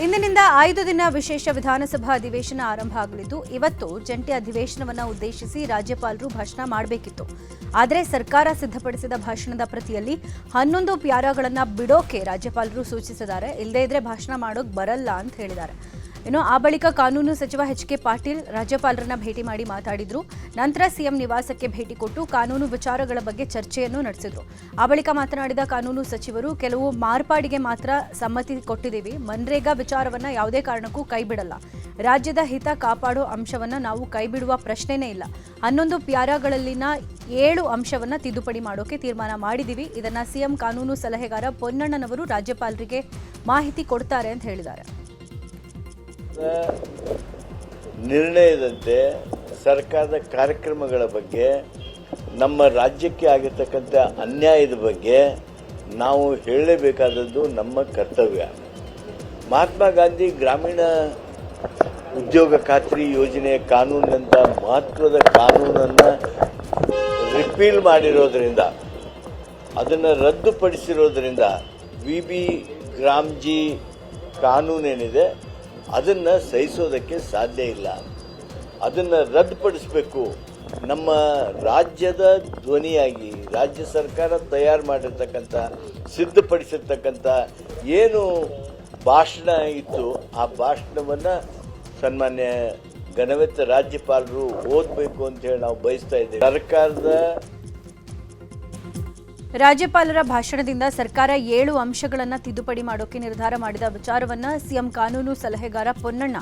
ಇಂದಿನಿಂದ 5 ದಿನ ವಿಶೇಷ ವಿಧಾನಸಭಾ ಅಧಿವೇಶನ ಆರಂಭ ಆಗಲಿದ್ದು ಇವತ್ತು ಜಂಟಿ ಅಧಿವೇಶನವನ್ನು ಉದ್ದೇಶಿಸಿ ರಾಜ್ಯಪಾಲರು ಭಾಷಣ ಮಾಡಬೇಕಿತ್ತು. ಆದರೆ ಸರ್ಕಾರ ಸಿದ್ಧಪಡಿಸಿದ ಭಾಷಣದ ಪ್ರತಿಯಲ್ಲಿ 11 ಪ್ಯಾರಾಗಳನ್ನು ಬಿಡೋಕೆ ರಾಜ್ಯಪಾಲರು ಸೂಚಿಸಿದ್ದಾರೆ. ಇಲ್ಲದೇ ಇದ್ರೆ ಭಾಷಣ ಮಾಡೋಕೆ ಬರಲ್ಲ ಅಂತ ಹೇಳಿದ್ದಾರೆ. ಇನ್ನು ಆ ಬಳಿಕ ಕಾನೂನು ಸಚಿವ ಎಚ್.ಕೆ. ಪಾಟೀಲ್ ರಾಜ್ಯಪಾಲರನ್ನ ಭೇಟಿ ಮಾಡಿ ಮಾತಾಡಿದ್ರು. ನಂತರ ಸಿಎಂ ನಿವಾಸಕ್ಕೆ ಭೇಟಿ ಕೊಟ್ಟು ಕಾನೂನು ವಿಚಾರಗಳ ಬಗ್ಗೆ ಚರ್ಚೆಯನ್ನು ನಡೆಸಿದ್ರು. ಆ ಬಳಿಕ ಮಾತನಾಡಿದ ಕಾನೂನು ಸಚಿವರು, ಕೆಲವು ಮಾರ್ಪಾಡಿಗೆ ಮಾತ್ರ ಸಮ್ಮತಿ ಕೊಟ್ಟಿದ್ದೀವಿ. ಮನ್ರೇಗಾ ವಿಚಾರವನ್ನ ಯಾವುದೇ ಕಾರಣಕ್ಕೂ ಕೈಬಿಡಲ್ಲ. ರಾಜ್ಯದ ಹಿತ ಕಾಪಾಡೋ ಅಂಶವನ್ನ ನಾವು ಕೈಬಿಡುವ ಪ್ರಶ್ನೆನೇ ಇಲ್ಲ. 11 ಪ್ಯಾರಾಗಳಲ್ಲಿನ 7 ಅಂಶವನ್ನ ತಿದ್ದುಪಡಿ ಮಾಡೋಕೆ ತೀರ್ಮಾನ ಮಾಡಿದ್ದೀವಿ. ಇದನ್ನ ಸಿಎಂ ಕಾನೂನು ಸಲಹೆಗಾರ ಪೊನ್ನಣ್ಣನವರು ರಾಜ್ಯಪಾಲರಿಗೆ ಮಾಹಿತಿ ಕೊಡ್ತಾರೆ ಅಂತ ಹೇಳಿದ್ದಾರೆ. ನಿರ್ಣಯದಂತೆ ಸರ್ಕಾರದ ಕಾರ್ಯಕ್ರಮಗಳ ಬಗ್ಗೆ, ನಮ್ಮ ರಾಜ್ಯಕ್ಕೆ ಆಗಿರ್ತಕ್ಕಂಥ ಅನ್ಯಾಯದ ಬಗ್ಗೆ ನಾವು ಹೇಳಲೇಬೇಕಾದದ್ದು ನಮ್ಮ ಕರ್ತವ್ಯ. ಮಹಾತ್ಮ ಗಾಂಧಿ ಗ್ರಾಮೀಣ ಉದ್ಯೋಗ ಖಾತ್ರಿ ಯೋಜನೆಯ ಕಾನೂನಿನಂಥ ಮಹತ್ವದ ಕಾನೂನನ್ನು ರಿಪೀಲ್ ಮಾಡಿರೋದ್ರಿಂದ, ಅದನ್ನು ರದ್ದುಪಡಿಸಿರೋದ್ರಿಂದ ವಿ.ಬಿ. ಗ್ರಾಮ್ಜಿ ಕಾನೂನೇನಿದೆ ಅದನ್ನು ಸಹಿಸೋದಕ್ಕೆ ಸಾಧ್ಯ ಇಲ್ಲ. ಅದನ್ನು ರದ್ದುಪಡಿಸಬೇಕು. ನಮ್ಮ ರಾಜ್ಯದ ಧ್ವನಿಯಾಗಿ ರಾಜ್ಯ ಸರ್ಕಾರ ತಯಾರು ಮಾಡಿರ್ತಕ್ಕಂಥ, ಸಿದ್ಧಪಡಿಸಿರ್ತಕ್ಕಂಥ ಏನು ಭಾಷಣ ಇತ್ತು, ಆ ಭಾಷಣವನ್ನು ಸನ್ಮಾನ್ಯ ಘನವೆತ್ತ ರಾಜ್ಯಪಾಲರು ಓದಬೇಕು ಅಂತೇಳಿ ನಾವು ಬಯಸ್ತಾ ಇದ್ದೇವೆ. ರಾಜ್ಯಪಾಲರ ಭಾಷಣದಿಂದ ಸರ್ಕಾರ 7 ಅಂಶಗಳನ್ನು ತಿದ್ದುಪಡಿ ಮಾಡೋಕೆ ನಿರ್ಧಾರ ಮಾಡಿದ ವಿಚಾರವನ್ನ ಸಿಎಂ ಕಾನೂನು ಸಲಹೆಗಾರ ಪೊನ್ನಣ್ಣ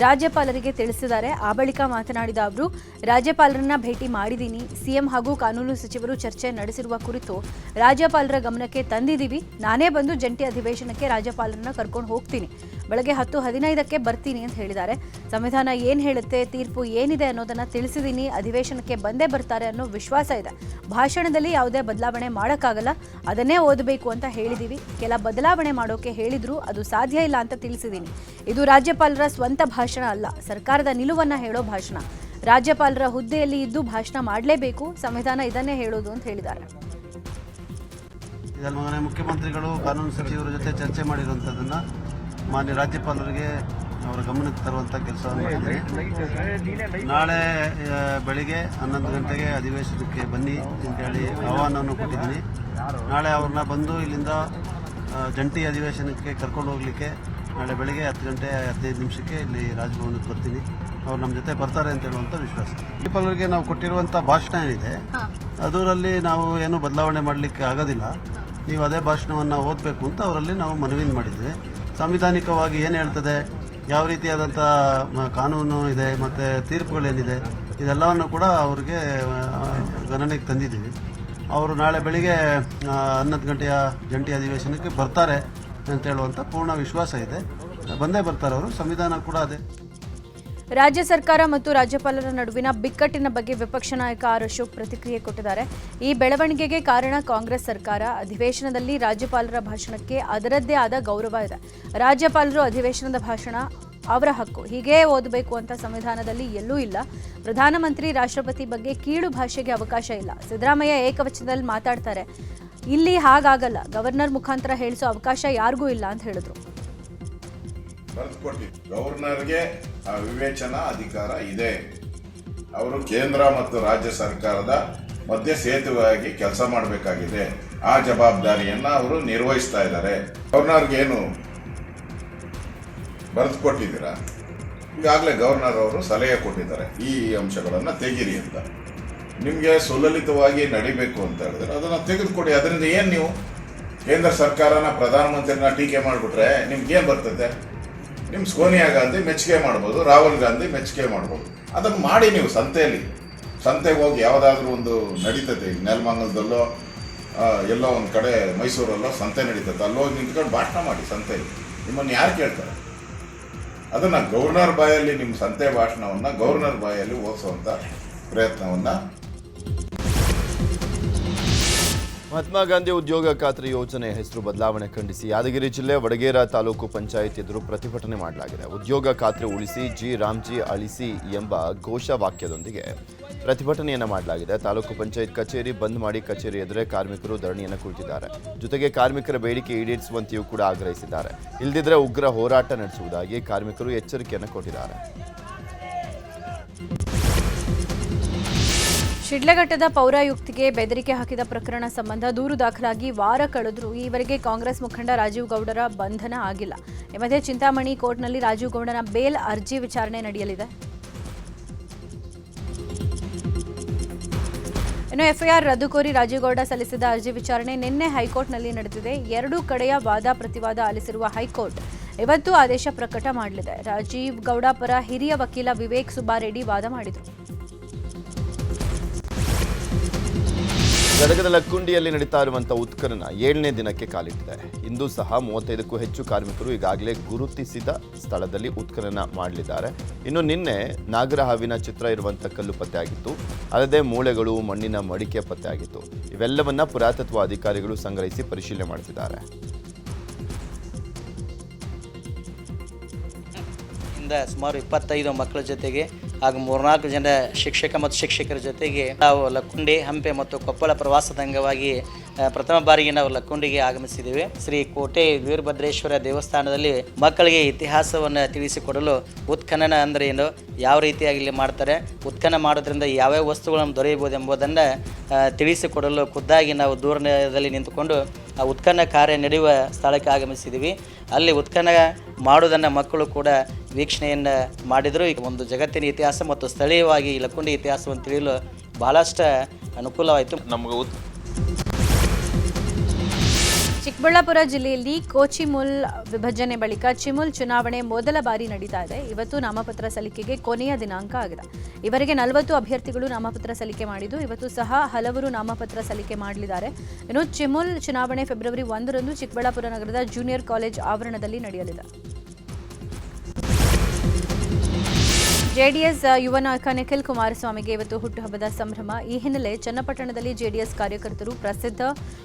ರಾಜ್ಯಪಾಲರಿಗೆ ತಿಳಿಸಿದ್ದಾರೆ. ಆ ಬಳಿಕ ಮಾತನಾಡಿದ ಅವರು, ರಾಜ್ಯಪಾಲರನ್ನ ಭೇಟಿ ಮಾಡಿದ್ದೀನಿ. ಸಿಎಂ ಹಾಗೂ ಕಾನೂನು ಸಚಿವರು ಚರ್ಚೆ ನಡೆಸಿರುವ ಕುರಿತು ರಾಜ್ಯಪಾಲರ ಗಮನಕ್ಕೆ ತಂದಿದ್ದೀವಿ. ನಾನೇ ಬಂದು ಜಂಟಿ ಅಧಿವೇಶನಕ್ಕೆ ರಾಜ್ಯಪಾಲರನ್ನ ಕರ್ಕೊಂಡು ಹೋಗ್ತೀನಿ. ಬೆಳಗ್ಗೆ 10:15ಕ್ಕೆ ಬರ್ತೀನಿ ಅಂತ ಹೇಳಿದ್ದಾರೆ. ಸಂವಿಧಾನ ಏನು ಹೇಳುತ್ತೆ, ತೀರ್ಪು ಏನಿದೆ ಅನ್ನೋದನ್ನ ತಿಳಿಸಿದ್ದೀನಿ. ಅಧಿವೇಶನಕ್ಕೆ ಬಂದೇ ಬರ್ತಾರೆ ಅನ್ನೋ ವಿಶ್ವಾಸ ಇದೆ. ಭಾಷಣದಲ್ಲಿ ಯಾವುದೇ ಬದಲಾವಣೆ ಮಾಡೋಕ್ಕಾಗಲ್ಲ, ಅದನ್ನೇ ಓದಬೇಕು ಅಂತ ಹೇಳಿದ್ದೀವಿ. ಕೆಲ ಬದಲಾವಣೆ ಮಾಡೋಕೆ ಹೇಳಿದ್ರು, ಅದು ಸಾಧ್ಯ ಇಲ್ಲ ಅಂತ ತಿಳಿಸಿದ್ದೀನಿ. ಇದು ರಾಜ್ಯಪಾಲರ ಸ್ವಂತ ಭಾಷಣ ಅಲ್ಲ, ಸರ್ಕಾರದ ನಿಲುವನ್ನ ಹೇಳೋ ಭಾಷಣ. ರಾಜ್ಯಪಾಲರ ಹುದ್ದೆಯಲ್ಲಿ ಇದ್ದು ಭಾಷಣ ಮಾಡಲೇಬೇಕು. ಸಂವಿಧಾನ ಇದನ್ನೇ ಹೇಳೋದು ಅಂತ ಹೇಳಿದ್ದಾರೆ. ಮುಖ್ಯಮಂತ್ರಿಗಳು ಕಾನೂನು ಸಚಿವರ ಜೊತೆ ಚರ್ಚೆ ಮಾಡಿರುವಂಥದ್ದನ್ನು ಮಾನ್ಯ ರಾಜ್ಯಪಾಲರಿಗೆ ಅವರ ಗಮನಕ್ಕೆ ತರುವಂಥ ಕೆಲಸವನ್ನು ಮಾಡಿದ್ದೀವಿ. ನಾಳೆ ಬೆಳಿಗ್ಗೆ 11 ಗಂಟೆಗೆ ಅಧಿವೇಶನಕ್ಕೆ ಬನ್ನಿ ಅಂತೇಳಿ ಆಹ್ವಾನವನ್ನು ಕೊಟ್ಟಿದ್ದೀನಿ. ನಾಳೆ ಅವ್ರನ್ನ ಬಂದು ಇಲ್ಲಿಂದ ಜಂಟಿ ಅಧಿವೇಶನಕ್ಕೆ ಕರ್ಕೊಂಡು ಹೋಗಲಿಕ್ಕೆ ನಾಳೆ ಬೆಳಿಗ್ಗೆ 10 ಗಂಟೆ 15 ನಿಮಿಷಕ್ಕೆ ಇಲ್ಲಿ ರಾಜಭವನಕ್ಕೆ ಬರ್ತೀನಿ. ಅವ್ರು ನಮ್ಮ ಜೊತೆ ಬರ್ತಾರೆ ಅಂತ ಹೇಳುವಂಥ ವಿಶ್ವಾಸ. ರಾಜ್ಯಪಾಲರಿಗೆ ನಾವು ಕೊಟ್ಟಿರುವಂಥ ಭಾಷಣ ಏನಿದೆ ಅದರಲ್ಲಿ ನಾವು ಏನು ಬದಲಾವಣೆ ಮಾಡಲಿಕ್ಕೆ ಆಗೋದಿಲ್ಲ. ನೀವು ಅದೇ ಭಾಷಣವನ್ನು ಓದಬೇಕು ಅಂತ ಅವರಲ್ಲಿ ನಾವು ಮನವಿ ಮಾಡಿದ್ವಿ. ಸಾಂವಿಧಾನಿಕವಾಗಿ ಏನು ಹೇಳ್ತದೆ, ಯಾವ ರೀತಿಯಾದಂಥ ಕಾನೂನು ಇದೆ ಮತ್ತು ತೀರ್ಪುಗಳೇನಿದೆ, ಇದೆಲ್ಲವನ್ನು ಕೂಡ ಅವ್ರಿಗೆ ಗಣನೆಗೆ ತಂದಿದ್ದೀವಿ. ಅವರು ನಾಳೆ ಬೆಳಿಗ್ಗೆ 11 ಗಂಟೆಯ ಜಂಟಿ ಅಧಿವೇಶನಕ್ಕೆ ಬರ್ತಾರೆ ಅಂತ ಹೇಳುವಂಥ ಪೂರ್ಣ ವಿಶ್ವಾಸ ಇದೆ. ಬಂದೇ ಬರ್ತಾರೆ ಅವರು. ಸಂವಿಧಾನ ಕೂಡ ಅದೇ. ರಾಜ್ಯ ಸರ್ಕಾರ ಮತ್ತು ರಾಜ್ಯಪಾಲರ ನಡುವಿನ ಬಿಕ್ಕಟ್ಟಿನ ಬಗ್ಗೆ ವಿಪಕ್ಷ ನಾಯಕ ಆರ್. ಅಶೋಕ್ ಪ್ರತಿಕ್ರಿಯೆ ಕೊಟ್ಟಿದ್ದಾರೆ. ಈ ಬೆಳವಣಿಗೆಗೆ ಕಾರಣ ಕಾಂಗ್ರೆಸ್ ಸರ್ಕಾರ. ಅಧಿವೇಶನದಲ್ಲಿ ರಾಜ್ಯಪಾಲರ ಭಾಷಣಕ್ಕೆ ಅದರದ್ದೇ ಆದ ಗೌರವ ಇದೆ. ರಾಜ್ಯಪಾಲರು ಅಧಿವೇಶನದ ಭಾಷಣ ಅವರ ಹಕ್ಕು, ಹೀಗೇ ಓದಬೇಕು ಅಂತ ಸಂವಿಧಾನದಲ್ಲಿ ಎಲ್ಲೂ ಇಲ್ಲ. ಪ್ರಧಾನಮಂತ್ರಿ ರಾಷ್ಟ್ರಪತಿ ಬಗ್ಗೆ ಕೀಳು ಭಾಷೆಗೆ ಅವಕಾಶ ಇಲ್ಲ. ಸಿದ್ದರಾಮಯ್ಯ ಏಕವಚನದಲ್ಲಿ ಮಾತಾಡ್ತಾರೆ, ಇಲ್ಲಿ ಹಾಗಾಗಲ್ಲ. ಗವರ್ನರ್ ಮುಖಾಂತರ ಹೇಳಿಸೋ ಅವಕಾಶ ಯಾರಿಗೂ ಇಲ್ಲ ಅಂತ ಹೇಳಿದ್ರು. ಗವರ್ನರ್ಗೆ ವಿವೇಚನಾ ಅಧಿಕಾರ ಇದೆ. ಅವರು ಕೇಂದ್ರ ಮತ್ತು ರಾಜ್ಯ ಸರ್ಕಾರದ ಮಧ್ಯೆ ಸೇತುವೆಯಾಗಿ ಕೆಲಸ ಮಾಡಬೇಕಾಗಿದೆ. ಆ ಜವಾಬ್ದಾರಿಯನ್ನ ಅವರು ನಿರ್ವಹಿಸ್ತಾ ಇದ್ದಾರೆ. ಗವರ್ನರ್ಗೆ ಏನು ಬರೆದು ಕೊಟ್ಟಿದ್ದೀರಾ? ಈಗಾಗಲೇ ಗವರ್ನರ್ ಅವರು ಸಲಹೆ ಕೊಟ್ಟಿದ್ದಾರೆ, ಈ ಅಂಶಗಳನ್ನು ತೆಗೀರಿ ಅಂತ. ನಿಮಗೆ ಸುಲಲಿತವಾಗಿ ನಡಿಬೇಕು ಅಂತ ಹೇಳಿದ್ರೆ ಅದನ್ನು ತೆಗೆದುಕೊಡಿ. ಅದರಿಂದ ಏನು ನೀವು ಕೇಂದ್ರ ಸರ್ಕಾರನ, ಪ್ರಧಾನಮಂತ್ರಿನ ಟೀಕೆ ಮಾಡಿಬಿಟ್ರೆ ನಿಮ್ಗೇನು ಬರ್ತದೆ? ನಿಮ್ಮ ಸೋನಿಯಾ ಗಾಂಧಿ ಮೆಚ್ಚುಗೆ ಮಾಡ್ಬೋದು, ರಾಹುಲ್ ಗಾಂಧಿ ಮೆಚ್ಚುಗೆ ಮಾಡ್ಬೋದು. ಅದನ್ನು ಮಾಡಿ ನೀವು ಸಂತೆಗೆ ಹೋಗಿ ಯಾವುದಾದ್ರೂ ಒಂದು ನಡೀತದೆ, ನೆಲಮಂಗಲದಲ್ಲೋ ಎಲ್ಲೋ ಒಂದು ಕಡೆ ಮೈಸೂರಲ್ಲೋ ಸಂತೆ ನಡೀತದೆ, ಅಲ್ಲೋಗಿ ನಿಂತ್ಕೊಂಡು ಭಾಷಣ ಮಾಡಿ ಸಂತೆಯಲ್ಲಿ. ನಿಮ್ಮನ್ನು ಯಾರು ಕೇಳ್ತಾರೆ? ಅದನ್ನು ಗವರ್ನರ್ ಬಾಯಲ್ಲಿ, ನಿಮ್ಮ ಸಂತೆ ಭಾಷಣವನ್ನು ಗವರ್ನರ್ ಬಾಯಲ್ಲಿ ಓದಿಸುವಂಥ ಪ್ರಯತ್ನವನ್ನು ಮಹಾತ್ಮ ಗಾಂಧಿ ಉದ್ಯೋಗ ಖಾತ್ರಿ ಯೋಜನೆ ಹೆಸರು ಬದಲಾವಣೆ ಖಂಡಿಸಿ ಯಾದಗಿರಿ ಜಿಲ್ಲೆ ವಡಗೇರ ತಾಲೂಕು ಪಂಚಾಯತ್ ಎದುರು ಪ್ರತಿಭಟನೆ ಮಾಡಲಾಗಿದೆ. ಉದ್ಯೋಗ ಖಾತ್ರಿ ಉಳಿಸಿ ಜಿ ರಾಮ್ಜಿ ಅಳಿಸಿ ಎಂಬ ಘೋಷವಾಕ್ಯದೊಂದಿಗೆ ಪ್ರತಿಭಟನೆಯನ್ನು ಮಾಡಲಾಗಿದೆ. ತಾಲೂಕು ಪಂಚಾಯತ್ ಕಚೇರಿ ಬಂದ್ ಮಾಡಿ ಕಚೇರಿ ಎದುರೇ ಕಾರ್ಮಿಕರು ಧರಣಿಯನ್ನು ಕುಳಿತಿದ್ದಾರೆ. ಜೊತೆಗೆ ಕಾರ್ಮಿಕರ ಬೇಡಿಕೆ ಈಡೇರಿಸುವಂತೆಯೂ ಕೂಡ ಆಗ್ರಹಿಸಿದ್ದಾರೆ. ಇಲ್ಲದಿದ್ದರೆ ಉಗ್ರ ಹೋರಾಟ ನಡೆಸುವುದಾಗಿ ಕಾರ್ಮಿಕರು ಎಚ್ಚರಿಕೆಯನ್ನು ಕೊಟ್ಟಿದ್ದಾರೆ. ಶಿಡ್ಲಘಟ್ಟದ ಪೌರಾಯುಕ್ತಿಗೆ ಬೆದರಿಕೆ ಹಾಕಿದ ಪ್ರಕರಣ ಸಂಬಂಧ ದೂರು ದಾಖಲಾಗಿ ವಾರ ಕಳೆದರೂ ಈವರೆಗೆ ಕಾಂಗ್ರೆಸ್ ಮುಖಂಡ ರಾಜೀವ್ ಗೌಡರ ಬಂಧನ ಆಗಿಲ್ಲ. ಈ ಮಧ್ಯೆ ಚಿಂತಾಮಣಿ ಕೋರ್ಟ್ನಲ್ಲಿ ರಾಜೀವ್ ಗೌಡನ ಬೇಲ್ ಅರ್ಜಿ ವಿಚಾರಣೆ ನಡೆಯಲಿದೆ. ಇನ್ನು ಎಫ್ಐಆರ್ ರದ್ದು ಕೋರಿ ರಾಜೀವ್ ಗೌಡ ಸಲ್ಲಿಸಿದ ಅರ್ಜಿ ವಿಚಾರಣೆ ನಿನ್ನೆ ಹೈಕೋರ್ಟ್ನಲ್ಲಿ ನಡೆದಿದೆ. ಎರಡೂ ಕಡೆಯ ವಾದ ಪ್ರತಿವಾದ ಆಲಿಸಿರುವ ಹೈಕೋರ್ಟ್ ಇವತ್ತು ಆದೇಶ ಪ್ರಕಟ ಮಾಡಲಿದೆ. ರಾಜೀವ್ ಗೌಡ ಪರ ಹಿರಿಯ ವಕೀಲ ವಿವೇಕ್ ಸುಬ್ಬಾರೆಡ್ಡಿ ವಾದ ಮಾಡಿದರು. ಗದಗದ ಲಕ್ಕುಂಡಿಯಲ್ಲಿ ನಡೀತಾ ಇರುವಂತಹ ಉತ್ಖನನ 7ನೇ ದಿನಕ್ಕೆ ಕಾಲಿಟ್ಟಿದೆ. ಇಂದು ಸಹ 35ಕ್ಕೂ ಹೆಚ್ಚು ಕಾರ್ಮಿಕರು ಈಗಾಗಲೇ ಗುರುತಿಸಿದ ಸ್ಥಳದಲ್ಲಿ ಉತ್ಖನನ ಮಾಡಲಿದ್ದಾರೆ. ಇನ್ನು ನಿನ್ನೆ ನಾಗರಹಾವಿನ ಚಿತ್ರ ಇರುವಂತಹ ಕಲ್ಲು ಪತ್ತೆಯಾಗಿತ್ತು. ಅಲ್ಲದೆ ಮೂಳೆಗಳು, ಮಣ್ಣಿನ ಮಡಿಕೆ ಪತ್ತೆಯಾಗಿತ್ತು. ಇವೆಲ್ಲವನ್ನ ಪುರಾತತ್ವ ಅಧಿಕಾರಿಗಳು ಸಂಗ್ರಹಿಸಿ ಪರಿಶೀಲನೆ ಮಾಡುತ್ತಿದ್ದಾರೆ. ಸುಮಾರು 25 ಮಕ್ಕಳ ಜೊತೆಗೆ ಹಾಗೂ 3-4 ಜನ ಶಿಕ್ಷಕ ಮತ್ತು ಶಿಕ್ಷಕರ ಜೊತೆಗೆ ನಾವು ಲಕ್ಕುಂಡಿ, ಹಂಪೆ ಮತ್ತು ಕೊಪ್ಪಳ ಪ್ರವಾಸದ ಅಂಗವಾಗಿ ಪ್ರಥಮ ಬಾರಿಗೆ ನಾವು ಲಕ್ಕುಂಡಿಗೆ ಆಗಮಿಸಿದ್ದೇವೆ. ಶ್ರೀ ಕೋಟೆ ವೀರಭದ್ರೇಶ್ವರ ದೇವಸ್ಥಾನದಲ್ಲಿ ಮಕ್ಕಳಿಗೆ ಇತಿಹಾಸವನ್ನು ತಿಳಿಸಿಕೊಡಲು ಉತ್ಖನನ ಅಂದರೆ ಏನು, ಯಾವ ರೀತಿಯಾಗಿ ಇಲ್ಲಿ ಮಾಡ್ತಾರೆ, ಉತ್ಖನನ ಮಾಡೋದ್ರಿಂದ ಯಾವ್ಯಾವ ವಸ್ತುಗಳನ್ನು ದೊರೆಯಬಹುದು ಎಂಬುದನ್ನು ತಿಳಿಸಿಕೊಡಲು ಖುದ್ದಾಗಿ ನಾವು ದೂರದಲ್ಲಿ ನಿಂತುಕೊಂಡು ಆ ಉತ್ಖನನ ಕಾರ್ಯ ನಡೆಯುವ ಸ್ಥಳಕ್ಕೆ ಆಗಮಿಸಿದ್ದೀವಿ. ಅಲ್ಲಿ ಉತ್ಖನನ ಮಾಡೋದನ್ನು ಮಕ್ಕಳು ಕೂಡ ವೀಕ್ಷಣೆಯನ್ನು ಮಾಡಿದರು. ಈಗ ಒಂದು ಜಗತ್ತಿನ ಇತಿಹಾಸ ಮತ್ತು ಸ್ಥಳೀಯವಾಗಿ ಈ ಲಕ್ಕುಂಡಿ ಇತಿಹಾಸವನ್ನು ತಿಳಿಯಲು ಬಹಳಷ್ಟು ಅನುಕೂಲವಾಯಿತು. ನಮಗೆ ಚಿಕ್ಕಬಳ್ಳಾಪುರ ಜಿಲ್ಲೆಯಲ್ಲಿ ಕೋಚಿಮುಲ್ ವಿಭಜನೆ ಬಳಿಕ ಚಿಮುಲ್ ಚುನಾವಣೆ ಮೊದಲ ಬಾರಿ ನಡೀತಾ ಇದೆ. ಇವತ್ತು ನಾಮಪತ್ರ ಸಲ್ಲಿಕೆಗೆ ಕೊನೆಯ ದಿನಾಂಕ ಆಗಿದೆ. ಇವರಿಗೆ 40 ಅಭ್ಯರ್ಥಿಗಳು ನಾಮಪತ್ರ ಸಲ್ಲಿಕೆ ಮಾಡಿದ್ದು, ಇವತ್ತು ಸಹ ಹಲವರು ನಾಮಪತ್ರ ಸಲ್ಲಿಕೆ ಮಾಡಲಿದ್ದಾರೆ. ಇನ್ನು ಚಿಮುಲ್ ಚುನಾವಣೆ ಫೆಬ್ರವರಿ 1ರಂದು ಚಿಕ್ಕಬಳ್ಳಾಪುರ ನಗರದ ಜೂನಿಯರ್ ಕಾಲೇಜ್ ಆವರಣದಲ್ಲಿ ನಡೆಯಲಿದೆ. ಜೆಡಿಎಸ್ ಯುವ ನಾಯಕ ನಿಖಿಲ್ ಕುಮಾರಸ್ವಾಮಿಗೆ ಇವತ್ತು ಹುಟ್ಟುಹಬ್ಬದ ಸಂಭ್ರಮ. ಈ ಹಿನ್ನೆಲೆ ಚನ್ನಪಟ್ಟಣದಲ್ಲಿ ಜೆಡಿಎಸ್ ಕಾರ್ಯಕರ್ತರು ಪ್ರಸಿದ್ಧ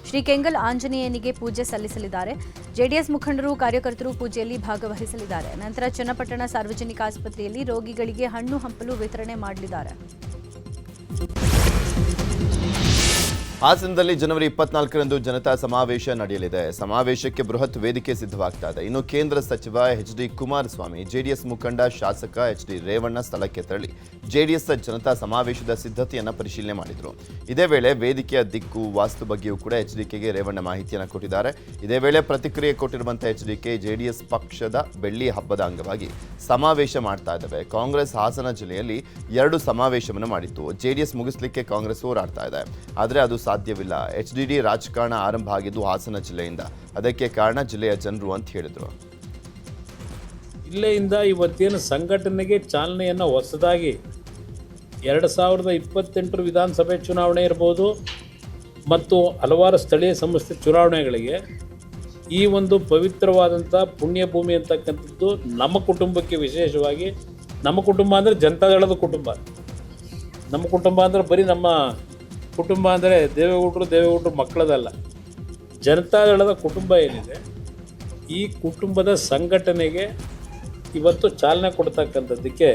ಶ್ರೀ ಕೆಂಗಲ್ ಆಂಜನೇಯನಿಗೆ ಪೂಜೆ ಸಲ್ಲಿಸಲಿದ್ದಾರೆ. ಜೆಡಿಎಸ್ ಮುಖಂಡರು, ಕಾರ್ಯಕರ್ತರು ಪೂಜೆಯಲ್ಲಿ ಭಾಗವಹಿಸಲಿದ್ದಾರೆ. ನಂತರ ಚನ್ನಪಟ್ಟಣ ಸಾರ್ವಜನಿಕ ಆಸ್ಪತ್ರೆಯಲ್ಲಿ ರೋಗಿಗಳಿಗೆ ಹಣ್ಣು ಹಂಪಲು ವಿತರಣೆ ಮಾಡಲಿದ್ದಾರೆ. ಹಾಸನದಲ್ಲಿ ಜನವರಿ 24ರಂದು ಜನತಾ ಸಮಾವೇಶ ನಡೆಯಲಿದೆ. ಸಮಾವೇಶಕ್ಕೆ ಬೃಹತ್ ವೇದಿಕೆ ಸಿದ್ಧವಾಗ್ತಾ ಇದೆ. ಇನ್ನು ಕೇಂದ್ರ ಸಚಿವ ಎಚ್.ಡಿ. ಕುಮಾರಸ್ವಾಮಿ, ಜೆಡಿಎಸ್ ಮುಖಂಡ ಶಾಸಕ ಎಚ್.ಡಿ. ರೇವಣ್ಣ ಸ್ಥಳಕ್ಕೆ ತೆರಳಿ ಜೆಡಿಎಸ್ ಜನತಾ ಸಮಾವೇಶದ ಸಿದ್ಧತೆಯನ್ನು ಪರಿಶೀಲನೆ ಮಾಡಿದರು. ಇದೇ ವೇಳೆ ವೇದಿಕೆಯ ದಿಕ್ಕು, ವಾಸ್ತು ಬಗ್ಗೆಯೂ ಕೂಡ ಎಚ್ಡಿಕೆಗೆ ರೇವಣ್ಣ ಮಾಹಿತಿಯನ್ನು ಕೊಟ್ಟಿದ್ದಾರೆ. ಇದೇ ವೇಳೆ ಪ್ರತಿಕ್ರಿಯೆ ಕೊಟ್ಟಿರುವಂತಹ ಎಚ್ಡಿಕೆ, ಜೆಡಿಎಸ್ ಪಕ್ಷದ ಬೆಳ್ಳಿ ಹಬ್ಬದ ಅಂಗವಾಗಿ ಸಮಾವೇಶ ಮಾಡ್ತಾ ಇದ್ದಾವೆ. ಕಾಂಗ್ರೆಸ್ ಹಾಸನ ಜಿಲ್ಲೆಯಲ್ಲಿ 2 ಸಮಾವೇಶವನ್ನು ಮಾಡಿತ್ತು. ಜೆಡಿಎಸ್ ಮುಗಿಸ್ಲಿಕ್ಕೆ ಕಾಂಗ್ರೆಸ್ ಹೋರಾಡ್ತಾ ಇದೆ, ಆದರೆ ಅದು ಸಾಧ್ಯವಿಲ್ಲ. ಎಚ್ಡಿಡಿ ರಾಜಕಾರಣ ಆರಂಭ ಆಗಿದ್ದು ಹಾಸನ ಜಿಲ್ಲೆಯಿಂದ, ಅದಕ್ಕೆ ಕಾರಣ ಜಿಲ್ಲೆಯ ಜನರು ಅಂತ ಹೇಳಿದರು. ಜಿಲ್ಲೆಯಿಂದ ಇವತ್ತೇನು ಸಂಘಟನೆಗೆ ಚಾಲನೆಯನ್ನು ಹೊಸದಾಗಿ 2028 ವಿಧಾನಸಭೆ ಚುನಾವಣೆ ಇರ್ಬೋದು ಮತ್ತು ಹಲವಾರು ಸ್ಥಳೀಯ ಸಂಸ್ಥೆ ಚುನಾವಣೆಗಳಿಗೆ ಈ ಒಂದು ಪವಿತ್ರವಾದಂಥ ಪುಣ್ಯಭೂಮಿ ಅಂತಕ್ಕಂಥದ್ದು ನಮ್ಮ ಕುಟುಂಬಕ್ಕೆ ವಿಶೇಷವಾಗಿ, ನಮ್ಮ ಕುಟುಂಬ ಅಂದರೆ ಜನತಾದಳದ ಕುಟುಂಬ. ನಮ್ಮ ಕುಟುಂಬ ಅಂದರೆ ಬರೀ ನಮ್ಮ ಕುಟುಂಬ ಅಂದರೆ ದೇವೇಗೌಡರು ಮಕ್ಕಳದಲ್ಲ. ಜನತಾದಳದ ಕುಟುಂಬ ಏನಿದೆ, ಈ ಕುಟುಂಬದ ಸಂಘಟನೆಗೆ ಇವತ್ತು ಚಾಲನೆ ಕೊಡ್ತಕ್ಕಂಥದ್ದಕ್ಕೆ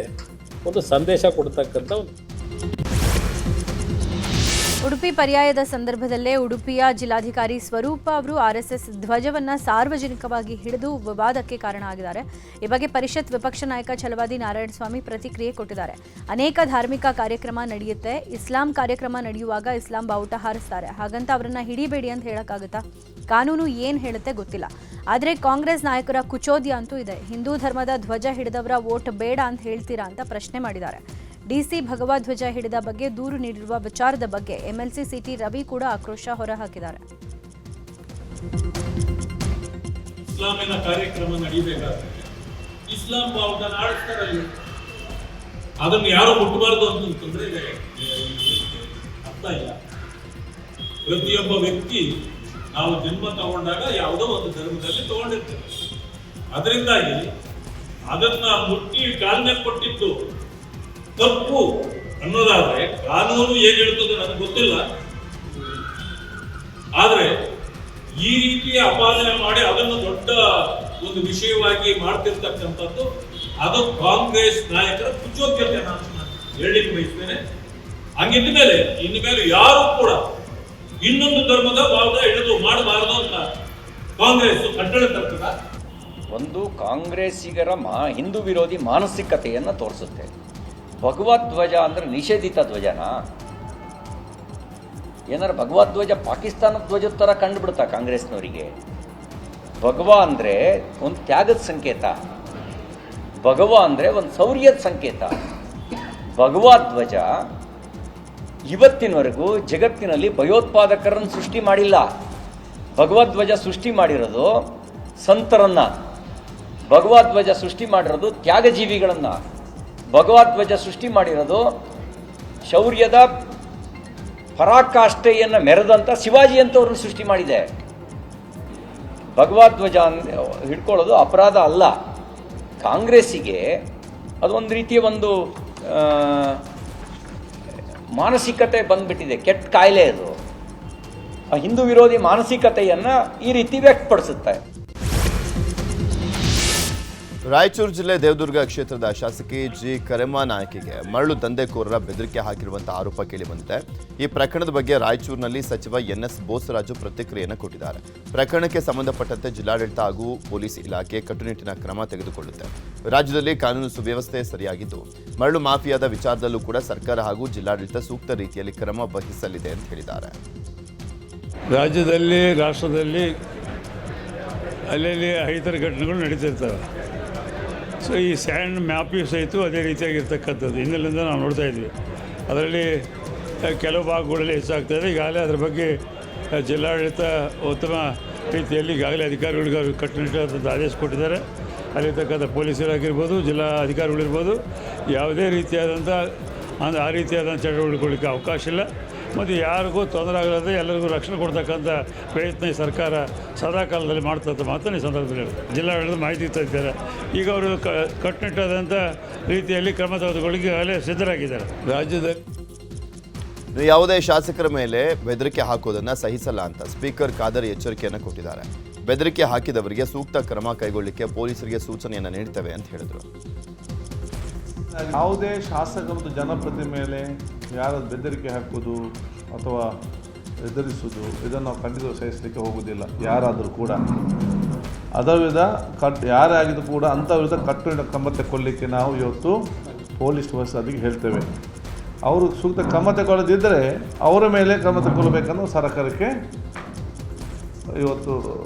ಒಂದು ಸಂದೇಶ ಕೊಡ್ತಕ್ಕಂಥ ಉಡುಪಿ ಪರ್ಯಾಯದ ಸಂದರ್ಭದಲ್ಲೇ ಉಡುಪಿಯ ಜಿಲ್ಲಾಧಿಕಾರಿ ಸ್ವರೂಪ ಅವರು ಆರ್ಎಸ್ಎಸ್ ಧ್ವಜವನ್ನು ಸಾರ್ವಜನಿಕವಾಗಿ ಹಿಡಿದು ವಿವಾದಕ್ಕೆ ಕಾರಣ ಆಗಿದ್ದಾರೆ. ಈ ಬಗ್ಗೆ ಪರಿಷತ್ ವಿಪಕ್ಷ ನಾಯಕ ಛಲವಾದಿ ನಾರಾಯಣಸ್ವಾಮಿ ಪ್ರತಿಕ್ರಿಯೆ ಕೊಟ್ಟಿದ್ದಾರೆ. ಅನೇಕ ಧಾರ್ಮಿಕ ಕಾರ್ಯಕ್ರಮ ನಡೆಯುತ್ತೆ, ಇಸ್ಲಾಂ ಕಾರ್ಯಕ್ರಮ ನಡೆಯುವಾಗ ಇಸ್ಲಾಂ ಬಾವುಟ ಹಾರಿಸ್ತಾರೆ, ಹಾಗಂತ ಅವರನ್ನ ಹಿಡಿಬೇಡಿ ಅಂತ ಹೇಳಕ್ಕಾಗುತ್ತಾ? ಕಾನೂನು ಏನು ಹೇಳುತ್ತೆ ಗೊತ್ತಿಲ್ಲ, ಆದರೆ ಕಾಂಗ್ರೆಸ್ ನಾಯಕರ ಕುಚೋದ್ಯ ಅಂತೂ ಇದೆ. ಹಿಂದೂ ಧರ್ಮದ ಧ್ವಜ ಹಿಡಿದವರ ವೋಟ್ ಬೇಡ ಅಂತ ಹೇಳ್ತೀರಾ ಅಂತ ಪ್ರಶ್ನೆ ಮಾಡಿದ್ದಾರೆ. ಡಿಸಿ ಭಗವಧ್ವಜ ಹಿಡಿದ ಬಗ್ಗೆ ದೂರು ನೀಡಿರುವ ವಿಚಾರದ ಬಗ್ಗೆ ಎಂಎಲ್ಸಿ ಸಿಟಿ ರವಿ ಕೂಡ ಆಕ್ರೋಶ ಹೊರಹಾಕಿದ್ದಾರೆ. ಇಸ್ಲಾಮಿನ ಕಾರ್ಯಕ್ರಮ ನಡೆಯಬೇಕಾದ್ರೆ ಇಸ್ಲಾಂ ಬಾವುಟನ ಆಡಿಸ್ತಾರಲ್ಲಿ, ಅದನ್ನು ಯಾರು ಮುಟ್ಟಬಾರದು ಅಂತಂದ್ರೆ ಅರ್ಥ ಇಲ್ಲ. ಪ್ರತಿಯೊಬ್ಬ ವ್ಯಕ್ತಿ ನಾವು ಜನ್ಮ ತಗೊಂಡಾಗ ಯಾವುದೋ ಒಂದು ಧರ್ಮದಲ್ಲಿ ತಗೊಂಡಿರ್ತೇವೆ. ಅದರಿಂದಾಗಿ ಅದನ್ನ ಮುಟ್ಟಿ ಚಾಲನೆ ಕೊಟ್ಟಿದ್ದು ತಪ್ಪು ಅನ್ನೋದಾದ್ರೆ ಕಾನೂನು ಏನ್ ಹೇಳ್ತದೆ ನನಗೆ ಗೊತ್ತಿಲ್ಲ, ಆದ್ರೆ ಈ ರೀತಿಯ ಅಪಾದನೆ ಮಾಡಿ ಅದನ್ನು ದೊಡ್ಡ ಒಂದು ವಿಷಯವಾಗಿ ಮಾಡ್ತಿರ್ತಕ್ಕಂಥದ್ದು ಅದು ಕಾಂಗ್ರೆಸ್ ನಾಯಕರ ಕುಚೋದ್ಯತೆ ನಾನು ಹೇಳಲಿಕ್ಕೆ ಬಯಸ್ತೇನೆ. ಹಂಗಿದ್ದ ಮೇಲೆ ಇನ್ನು ಮೇಲೆ ಯಾರು ಕೂಡ ಇನ್ನೊಂದು ಧರ್ಮದ ಭಾವದ ಹಿಡಿದು ಮಾಡಬಾರದು ಅಂತ ಕಾಂಗ್ರೆಸ್ ಕಟ್ಟಡ ತರ್ತದ. ಒಂದು ಕಾಂಗ್ರೆಸ್ಸಿಗರ ಹಿಂದೂ ವಿರೋಧಿ ಮಾನಸಿಕತೆಯನ್ನು ತೋರಿಸುತ್ತೆ. ಭಗವದ್ಧ್ವಜ ಅಂದರೆ ನಿಷೇಧಿತ ಧ್ವಜನಾ? ಏನಾರು ಭಗವದ್ಧ್ವಜ ಪಾಕಿಸ್ತಾನದ ಧ್ವಜದ ಥರ ಕಂಡುಬಿಡ್ತಾ ಕಾಂಗ್ರೆಸ್ನವರಿಗೆ? ಭಗವ ಅಂದರೆ ಒಂದು ತ್ಯಾಗದ ಸಂಕೇತ, ಭಗವ ಅಂದರೆ ಒಂದು ಶೌರ್ಯದ ಸಂಕೇತ. ಭಗವದ್ಧ್ವಜ ಇವತ್ತಿನವರೆಗೂ ಜಗತ್ತಿನಲ್ಲಿ ಭಯೋತ್ಪಾದಕರನ್ನು ಸೃಷ್ಟಿ ಮಾಡಿಲ್ಲ. ಭಗವದ್ಧ್ವಜ ಸೃಷ್ಟಿ ಮಾಡಿರೋದು ಸಂತರನ್ನ, ಭಗವದ್ಧ್ವಜ ಸೃಷ್ಟಿ ಮಾಡಿರೋದು ತ್ಯಾಗಜೀವಿಗಳನ್ನು, ಭಗವದ್ಧ್ವಜ ಸೃಷ್ಟಿ ಮಾಡಿರೋದು ಶೌರ್ಯದ ಪರಾಕಾಷ್ಠೆಯನ್ನು ಮೆರೆದಂಥ ಶಿವಾಜಿ ಅಂತವ್ರನ್ನ ಸೃಷ್ಟಿ ಮಾಡಿದೆ. ಭಗವದ್ಧ್ವಜ ಹಿಡ್ಕೊಳ್ಳೋದು ಅಪರಾಧ ಅಲ್ಲ. ಕಾಂಗ್ರೆಸ್ಸಿಗೆ ಅದೊಂದು ರೀತಿಯ ಒಂದು ಮಾನಸಿಕತೆ ಬಂದ್ಬಿಟ್ಟಿದೆ, ಕೆಟ್ಟ ಕಾಯಿಲೆ ಅದು. ಆ ಹಿಂದೂ ವಿರೋಧಿ ಮಾನಸಿಕತೆಯನ್ನು ಈ ರೀತಿ ವ್ಯಕ್ತಪಡಿಸುತ್ತೆ. ರಾಯಚೂರು ಜಿಲ್ಲೆ ದೇವದುರ್ಗ ಕ್ಷೇತ್ರದ ಶಾಸಕಿ ಜಿ ಕರೆಮ್ಮ ನಾಯಕಿಗೆ ಮರಳು ದಂಧೆಕೋರರ ಬೆದರಿಕೆ ಹಾಕಿರುವಂತಹ ಆರೋಪ ಕೇಳಿಬಂದಿದೆ. ಈ ಪ್ರಕರಣದ ಬಗ್ಗೆ ರಾಯಚೂರಿನಲ್ಲಿ ಸಚಿವ ಎನ್ಎಸ್ ಬೋಸರಾಜು ಪ್ರತಿಕ್ರಿಯೆಯನ್ನು ಕೊಟ್ಟಿದ್ದಾರೆ. ಪ್ರಕರಣಕ್ಕೆ ಸಂಬಂಧಪಟ್ಟಂತೆ ಜಿಲ್ಲಾಡಳಿತ ಹಾಗೂ ಪೊಲೀಸ್ ಇಲಾಖೆ ಕಟ್ಟುನಿಟ್ಟಿನ ಕ್ರಮ ತೆಗೆದುಕೊಳ್ಳುತ್ತೆ. ರಾಜ್ಯದಲ್ಲಿ ಕಾನೂನು ಸುವ್ಯವಸ್ಥೆ ಸರಿಯಾಗಿದ್ದು ಮರಳು ಮಾಫಿಯಾದ ವಿಚಾರದಲ್ಲೂ ಕೂಡ ಸರ್ಕಾರ ಹಾಗೂ ಜಿಲ್ಲಾಡಳಿತ ಸೂಕ್ತ ರೀತಿಯಲ್ಲಿ ಕ್ರಮ ವಹಿಸಲಿದೆ ಅಂತ ಹೇಳಿದ್ದಾರೆ. ರಾಜ್ಯದಲ್ಲಿ, ರಾಷ್ಟ್ರದಲ್ಲಿ ಅಲ್ಲಲ್ಲಿ ಅಹಿತರ ಘಟನೆಗಳು ನಡೀತಿರ್ತವೆ. ಸೊ ಈ ಸ್ಯಾಂಡ್ ಮ್ಯಾಪಿ ಸಹಿತ ಅದೇ ರೀತಿಯಾಗಿರ್ತಕ್ಕಂಥದ್ದು ಹಿಂದಿನಿಂದ ನಾವು ನೋಡ್ತಾ ಇದ್ವಿ. ಅದರಲ್ಲಿ ಕೆಲವು ಭಾಗಗಳಲ್ಲಿ ಹೆಚ್ಚಾಗ್ತಾಯಿದೆ. ಈಗಾಗಲೇ ಅದರ ಬಗ್ಗೆ ಜಿಲ್ಲಾಡಳಿತ ಉತ್ತಮ ರೀತಿಯಲ್ಲಿ ಈಗಾಗಲೇ ಅಧಿಕಾರಿಗಳಿಗೆ ಕಟ್ಟುನಿಟ್ಟಾದ ಆದೇಶ ಕೊಟ್ಟಿದ್ದಾರೆ. ಅಲ್ಲಿರ್ತಕ್ಕಂಥ ಪೊಲೀಸ್ ಇಲಾಖೆ ಜಿಲ್ಲಾ ಅಧಿಕಾರಿಗಳಿರ್ಬೋದು, ಯಾವುದೇ ರೀತಿಯಾದಂಥ ಆ ರೀತಿಯಾದಂಥ ಚಟುವಟಿಕೆಗಳಿಗೆ ಅವಕಾಶ ಇಲ್ಲ. ಮತ್ತು ಯಾರಿಗೂ ತೊಂದರೆ ಆಗಲಾರದೆ ಎಲ್ಲರಿಗೂ ರಕ್ಷಣೆ ಕೊಡ್ತಕ್ಕಂಥ ಪ್ರಯತ್ನ ಈ ಸರ್ಕಾರ ಸದಾ ಕಾಲದಲ್ಲಿ ಮಾಡ್ತಂಥ ಮಾತನ್ನು ಈ ಸಂದರ್ಭದಲ್ಲಿ ಜಿಲ್ಲಾಡಳಿತ ಮಾಹಿತಿ ಇದ್ದಾರೆ. ಈಗ ಅವರು ಕಟ್ಟುನಿಟ್ಟಾದಂಥ ರೀತಿಯಲ್ಲಿ ಕ್ರಮ ತೆಗೆದುಕೊಳ್ಳಿಕ್ಕೆ ಆಗಲೇ ಸಿದ್ಧರಾಗಿದ್ದಾರೆ. ರಾಜ್ಯದಲ್ಲಿ ಯಾವುದೇ ಶಾಸಕರ ಮೇಲೆ ಬೆದರಿಕೆ ಹಾಕೋದನ್ನು ಸಹಿಸಲ್ಲ ಅಂತ ಸ್ಪೀಕರ್ ಖಾದರ್ ಎಚ್ಚರಿಕೆಯನ್ನು ಕೊಟ್ಟಿದ್ದಾರೆ. ಬೆದರಿಕೆ ಹಾಕಿದವರಿಗೆ ಸೂಕ್ತ ಕ್ರಮ ಕೈಗೊಳ್ಳಲಿಕ್ಕೆ ಪೊಲೀಸರಿಗೆ ಸೂಚನೆಯನ್ನು ನೀಡ್ತೇವೆ ಅಂತ ಹೇಳಿದರು. ಯಾವುದೇ ಶಾಸಕರದ್ದು ಜನಪ್ರತಿನಿಧಿ ಮೇಲೆ ಯಾರ ಬೆದರಿಕೆ ಹಾಕೋದು ಅಥವಾ ಎದುರಿಸೋದು ಇದನ್ನು ನಾವು ಖಂಡಿತ ಸಹಿಸಲಿಕ್ಕೆ ಹೋಗೋದಿಲ್ಲ. ಯಾರಾದರೂ ಕೂಡ ಅದರ ವಿರುದ್ಧ ಯಾರೇ ಆಗಿದ್ದು ಕೂಡ ಅಂಥ ವಿರುದ್ಧ ಕಟ್ಟುನಿಟ್ಟಿನ ಕ್ರಮ ತೆಗೊಳ್ಳಿಕ್ಕೆ ನಾವು ಇವತ್ತು ಪೊಲೀಸ್ ವ್ಯವಸ್ಥೆಗೆ ಹೇಳ್ತೇವೆ. ಅವರು ಸೂಕ್ತ ಕ್ರಮ ತಗೊಳ್ಳದಿದ್ದರೆ ಅವರ ಮೇಲೆ ಕ್ರಮ ತಗೊಳ್ಬೇಕನ್ನೋ ಸರ್ಕಾರಕ್ಕೆ ಇವತ್ತು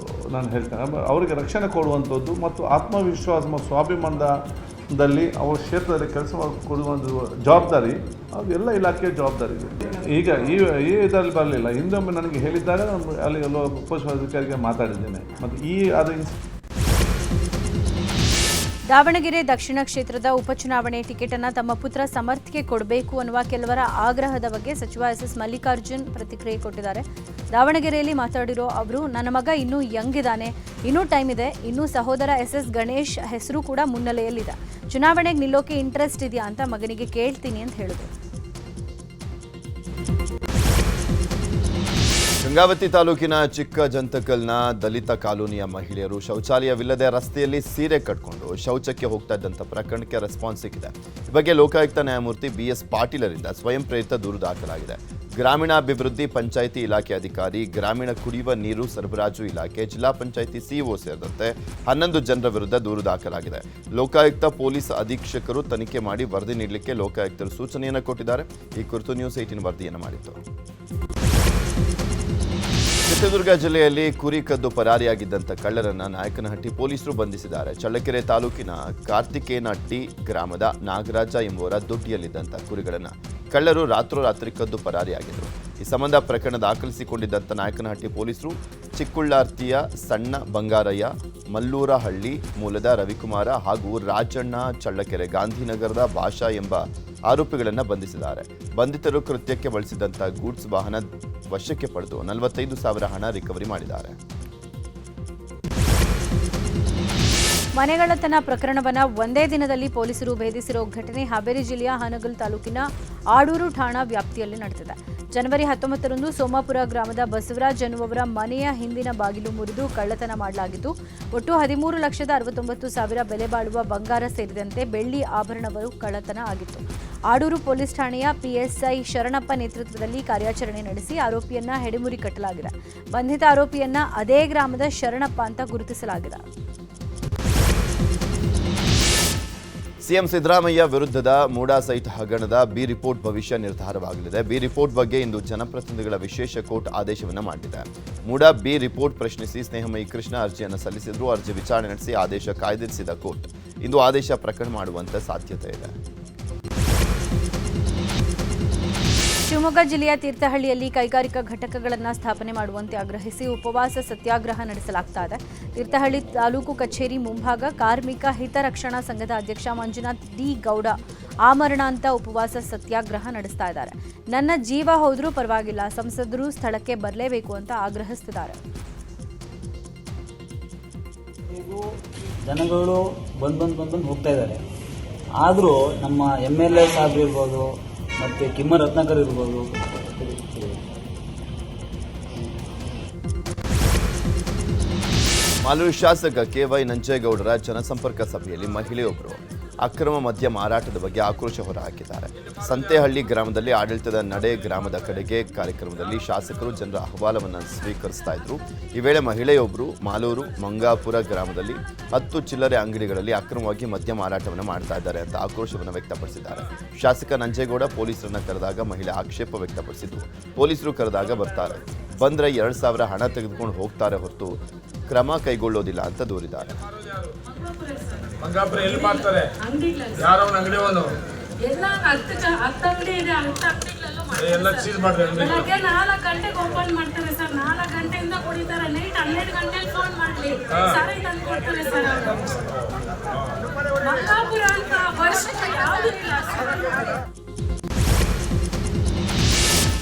ನಾನು ಹೇಳ್ತೇನೆ. ಅವರಿಗೆ ರಕ್ಷಣೆ ಕೊಡುವಂಥದ್ದು ಮತ್ತು ಆತ್ಮವಿಶ್ವಾಸ ಮತ್ತು ಸ್ವಾಭಿಮಾನದಲ್ಲಿ ಅವರ ಕ್ಷೇತ್ರದಲ್ಲಿ ಕೆಲಸ ಕೊಡುವ ಜವಾಬ್ದಾರಿ ಅದು ಎಲ್ಲ ಇಲಾಖೆಯ ಜವಾಬ್ದಾರಿ ಇದೆ. ಈಗ ಈ ಇದರಲ್ಲಿ ಬರಲಿಲ್ಲ. ಹಿಂದೊಮ್ಮೆ ನನಗೆ ಹೇಳಿದ್ದಾರೆ, ನಾನು ಅಲ್ಲಿ ಪೊಲೀಸ್ ಅಧಿಕಾರಿಗೆ ಮಾತಾಡಿದ್ದೇನೆ. ಮತ್ತು ದಾವಣಗೆರೆ ದಕ್ಷಿಣ ಕ್ಷೇತ್ರದ ಉಪಚುನಾವಣೆ ಟಿಕೆಟ್ ಅನ್ನು ತಮ್ಮ ಪುತ್ರ ಸಮರ್ಥ್ಗೆ ಕೊಡಬೇಕು ಅನ್ನುವ ಕೆಲವರ ಆಗ್ರಹದ ಬಗ್ಗೆ ಸಚಿವ ಎಸ್ ಮಲ್ಲಿಕಾರ್ಜುನ್ ಪ್ರತಿಕ್ರಿಯೆ ಕೊಟ್ಟಿದ್ದಾರೆ. ದಾವಣಗೆರೆಯಲ್ಲಿ ಮಾತಾಡಿರೋ ಅವರು, ನನ್ನ ಮಗ ಇನ್ನೂ ಯಂಗ್ ಇದ್ದಾನೆ, ಇನ್ನೂ ಟೈಮ್ ಇದೆ, ಇನ್ನೂ ಸಹೋದರ ಎಸ್ ಗಣೇಶ್ ಹೆಸರು ಕೂಡ ಮುನ್ನೆಲೆಯಲ್ಲಿದೆ, ಚುನಾವಣೆಗೆ ನಿಲ್ಲೋಕೆ ಇಂಟ್ರೆಸ್ಟ್ ಇದೆಯಾ ಅಂತ ಮಗನಿಗೆ ಕೇಳ್ತೀನಿ ಅಂತ ಹೇಳಿದ್ರು. ಗಂಗಾವತಿ ತಾಲೂಕಿನ ಚಿಕ್ಕ ಜಂತಕಲ್ನ ದಲಿತ ಕಾಲೋನಿಯ ಮಹಿಳೆಯರು ಶೌಚಾಲಯವಿಲ್ಲದೆ ರಸ್ತೆಯಲ್ಲಿ ಸೀರೆ ಕಟ್ಕೊಂಡು ಶೌಚಕ್ಕೆ ಹೋಗ್ತಾ ಇದ್ದಂಥ ಪ್ರಕರಣಕ್ಕೆ ರೆಸ್ಪಾನ್ಸ್ ಸಿಕ್ಕಿದೆ. ಈ ಬಗ್ಗೆ ಲೋಕಾಯುಕ್ತ ನ್ಯಾಯಮೂರ್ತಿ BS ಪಾಟೀಲರಿಂದ ಸ್ವಯಂ ಪ್ರೇರಿತ ದೂರು ದಾಖಲಾಗಿದೆ. ಗ್ರಾಮೀಣಾಭಿವೃದ್ಧಿ ಪಂಚಾಯಿತಿ ಇಲಾಖೆ ಅಧಿಕಾರಿ, ಗ್ರಾಮೀಣ ಕುಡಿಯುವ ನೀರು ಸರಬರಾಜು ಇಲಾಖೆ, ಜಿಲ್ಲಾ ಪಂಚಾಯಿತಿ ಸಿಇಒ ಸೇರಿದಂತೆ 11 ಜನರ ವಿರುದ್ಧ ದೂರು ದಾಖಲಾಗಿದೆ. ಲೋಕಾಯುಕ್ತ ಪೊಲೀಸ್ ಅಧೀಕ್ಷಕರು ತನಿಖೆ ಮಾಡಿ ವರದಿ ನೀಡಲಿಕ್ಕೆ ಲೋಕಾಯುಕ್ತರು ಸೂಚನೆಯನ್ನು ಕೊಟ್ಟಿದ್ದಾರೆ. ಈ ಕುರಿತು ನ್ಯೂಸ್ 18 ವರದಿಯನ್ನು ಮಾಡಿತ್ತು. ಚಿತ್ರದುರ್ಗ ಜಿಲ್ಲೆಯಲ್ಲಿ ಕುರಿ ಕದ್ದು ಪರಾರಿಯಾಗಿದ್ದಂಥ ಕಳ್ಳರನ್ನ ನಾಯಕನಹಟ್ಟಿ ಪೊಲೀಸರು ಬಂಧಿಸಿದ್ದಾರೆ. ಚಳ್ಳಕೆರೆ ತಾಲೂಕಿನ ಕಾರ್ತಿಕೇನಹಟ್ಟಿ ಗ್ರಾಮದ ನಾಗರಾಜ ಎಂಬುವರ ದೊಡ್ಡಿಯಲ್ಲಿದ್ದಂಥ ಕುರಿಗಳನ್ನು ಕಳ್ಳರು ರಾತ್ರೋರಾತ್ರಿ ಕದ್ದು ಪರಾರಿಯಾಗಿದ್ದರು. ಈ ಸಂಬಂಧ ಪ್ರಕರಣ ದಾಖಲಿಸಿಕೊಂಡಿದ್ದಂಥ ನಾಯಕನಹಟ್ಟಿ ಪೊಲೀಸರು ಚಿಕ್ಕುಳ್ಳಾರ್ತಿಯ ಸಣ್ಣ ಬಂಗಾರಯ್ಯ, ಮಲ್ಲೂರಹಳ್ಳಿ ಮೂಲದ ರವಿಕುಮಾರ ಹಾಗೂ ರಾಜಣ್ಣ, ಚಳ್ಳಕೆರೆ ಗಾಂಧಿನಗರದ ಭಾಷಾ ಎಂಬ ಆರೋಪಿಗಳನ್ನು ಬಂಧಿಸಿದ್ದಾರೆ. ಬಂಧಿತರು ಕೃತ್ಯಕ್ಕೆ ಬಳಸಿದಂಥ ಗೂಡ್ಸ್ ವಾಹನ ವಶಕ್ಕೆ ಪಡೆದು 45,000 ಹಣ ರಿಕವರಿ ಮಾಡಿದ್ದಾರೆ. ಮನೆಗಳ್ಳತನ ಪ್ರಕರಣವನ್ನು ಒಂದೇ ದಿನದಲ್ಲಿ ಪೊಲೀಸರು ಭೇದಿಸಿರೋ ಘಟನೆ ಹಾವೇರಿ ಜಿಲ್ಲೆಯ ಹಾನಗಲ್ ತಾಲೂಕಿನ ಆಡೂರು ಠಾಣಾ ವ್ಯಾಪ್ತಿಯಲ್ಲಿ ನಡೆದಿದೆ. ಜನವರಿ 19ರಂದು ಸೋಮಾಪುರ ಗ್ರಾಮದ ಬಸವರಾಜ್ ಎನ್ನುವವರ ಮನೆಯ ಹಿಂದಿನ ಬಾಗಿಲು ಮುರಿದು ಕಳ್ಳತನ ಮಾಡಲಾಗಿದ್ದು, ಒಟ್ಟು 13,69,000 ಬೆಲೆ ಬಾಳುವ ಬಂಗಾರ ಸೇರಿದಂತೆ ಬೆಳ್ಳಿ ಆಭರಣಗಳು ಕಳ್ಳತನ ಆಗಿತ್ತು. ಆಡೂರು ಪೊಲೀಸ್ ಠಾಣೆಯ ಪಿಎಸ್ಐ ಶರಣಪ್ಪ ನೇತೃತ್ವದಲ್ಲಿ ಕಾರ್ಯಾಚರಣೆ ನಡೆಸಿ ಆರೋಪಿಯನ್ನ ಹೆಡೆಮುರಿ ಕಟ್ಟಲಾಗಿದೆ. ಬಂಧಿತ ಆರೋಪಿಯನ್ನ ಅದೇ ಗ್ರಾಮದ ಶರಣಪ್ಪ ಅಂತ ಗುರುತಿಸಲಾಗಿದೆ. ಸಿಎಂ ಸಿದ್ದರಾಮಯ್ಯ ವಿರುದ್ಧದ ಮೂಡಾ ಸೈಟ್ ಹಗರಣದ ಬಿ ರಿಪೋರ್ಟ್ ಭವಿಷ್ಯ ನಿರ್ಧಾರವಾಗಲಿದೆ. ಬಿ ರಿಪೋರ್ಟ್ ಬಗ್ಗೆ ಇಂದು ಜನಪ್ರತಿನಿಧಿಗಳ ವಿಶೇಷ ಕೋರ್ಟ್ ಆದೇಶವನ್ನು ಮಾಡಿದೆ. ಮೂಡಾ ಬಿ ರಿಪೋರ್ಟ್ ಪ್ರಶ್ನಿಸಿ ಸ್ನೇಹಮಯಿ ಕೃಷ್ಣ ಅರ್ಜಿಯನ್ನು ಸಲ್ಲಿಸಿದ್ರು. ಅರ್ಜಿ ವಿಚಾರಣೆ ನಡೆಸಿ ಆದೇಶ ಕಾಯ್ದಿರಿಸಿದ ಕೋರ್ಟ್ ಇಂದು ಆದೇಶ ಪ್ರಕಟ ಮಾಡುವಂತ ಸಾಧ್ಯತೆ ಇದೆ. ಶಿವಮೊಗ್ಗ ಜಿಲ್ಲೆಯ ತೀರ್ಥಹಳ್ಳಿಯಲ್ಲಿ ಕೈಗಾರಿಕಾ ಘಟಕಗಳನ್ನು ಸ್ಥಾಪನೆ ಮಾಡುವಂತೆ ಆಗ್ರಹಿಸಿ ಉಪವಾಸ ಸತ್ಯಾಗ್ರಹ ನಡೆಸಲಾಗ್ತಾ ಇದೆ. ತೀರ್ಥಹಳ್ಳಿ ತಾಲೂಕು ಕಚೇರಿ ಮುಂಭಾಗ ಕಾರ್ಮಿಕ ಹಿತರಕ್ಷಣಾ ಸಂಘದ ಅಧ್ಯಕ್ಷ ಮಂಜುನಾಥ್ ಡಿ ಗೌಡ ಆಮರಣಾಂತ ಉಪವಾಸ ಸತ್ಯಾಗ್ರಹ ನಡೆಸ್ತಾ ಇದ್ದಾರೆ. ನನ್ನ ಜೀವ ಹೋದ್ರೂ ಪರವಾಗಿಲ್ಲ, ಸಂಸದರು ಸ್ಥಳಕ್ಕೆ ಬರಲೇಬೇಕು ಅಂತ ಆಗ್ರಹಿಸುತ್ತಿದ್ದಾರೆ. ಜನಗಳು ಬಂದು ಹೋಗ್ತಾ ಇದ್ದಾರೆ. ಆದರೂ ನಮ್ಮ MLA ಸಾಹೇಬ್ರು ಇರ್ಬೋದು, ಮತ್ತು ಕಿಮ್ಮ ರತ್ನಾಕರ್ ಇರ್ಬೋದು, ಮಾಲೂರು ಶಾಸಕ KY ನಂಜೇಗೌಡರ ಜನಸಂಪರ್ಕ ಸಭೆಯಲ್ಲಿ ಮಹಿಳೆಯೊಬ್ಬರು ಅಕ್ರಮ ಮದ್ಯ ಮಾರಾಟದ ಬಗ್ಗೆ ಆಕ್ರೋಶ ಹೊರಹಾಕಿದ್ದಾರೆ. ಸಂತೆಹಳ್ಳಿ ಗ್ರಾಮದಲ್ಲಿ ಆಡಳಿತದ ನಡೆ ಗ್ರಾಮದ ಕಡೆಗೆ ಕಾರ್ಯಕ್ರಮದಲ್ಲಿ ಶಾಸಕರು ಜನರ ಅಹವಾಲವನ್ನು ಸ್ವೀಕರಿಸ್ತಾ ಇದ್ರು. ಈ ವೇಳೆ ಮಹಿಳೆಯೊಬ್ಬರು ಮಾಲೂರು ಮಂಗಾಪುರ ಗ್ರಾಮದಲ್ಲಿ 10 ಚಿಲ್ಲರೆ ಅಂಗಡಿಗಳಲ್ಲಿ ಅಕ್ರಮವಾಗಿ ಮದ್ಯ ಮಾರಾಟವನ್ನು ಮಾಡ್ತಾ ಇದ್ದಾರೆ ಅಂತ ಆಕ್ರೋಶವನ್ನು ವ್ಯಕ್ತಪಡಿಸಿದ್ದಾರೆ. ಶಾಸಕ ನಂಜೇಗೌಡ ಪೊಲೀಸರನ್ನ ಕರೆದಾಗ ಮಹಿಳೆ ಆಕ್ಷೇಪ ವ್ಯಕ್ತಪಡಿಸಿದ್ರು. ಪೊಲೀಸರು ಕರೆದಾಗ ಬರ್ತಾರೆ, ಬಂದ್ರೆ 2,000 ಹಣ ತೆಗೆದುಕೊಂಡು ಹೋಗ್ತಾರೆ ಹೊರತು ಕ್ರಮ ಕೈಗೊಳ್ಳೋದಿಲ್ಲ ಅಂತ ದೂರಿದ್ದಾರೆ. ಮಂಗಾಪುರ ಎಲ್ಲಿ ಮಾಡ್ತಾರೆ? ಯಾರೋ ಒಂದು ಅಂಗಡಿಯವನು ಎಲ್ಲ 10 ಅಂಗಡಿ ಇದೆ, 10 ಅಂಗಡಿಗಳಲ್ಲೂ ಎಲ್ಲ ಸೀಲ್ ಮಾಡ್ತಾರೆ. ಬೆಳಗ್ಗೆ 4 ಗಂಟೆಗೆ ಓಪನ್ ಮಾಡ್ತಾರೆ ಸರ್, 4 ಗಂಟೆಯಿಂದ ಕುಡಿತಾರೆ. ನೈಟ್ 12 ಗಂಟೆಗೆ ಫೋನ್ ಮಾಡಲಿ ಸಾರಿ ತಂದು ಕೊಡ್ತಾರೆ ಸರ್. ಮಂಗಾಪುರ ಅಂತ ವರ್ಷಕ್ಕೆ ಯಾವುದೂ ಇಲ್ಲ ಸರ್.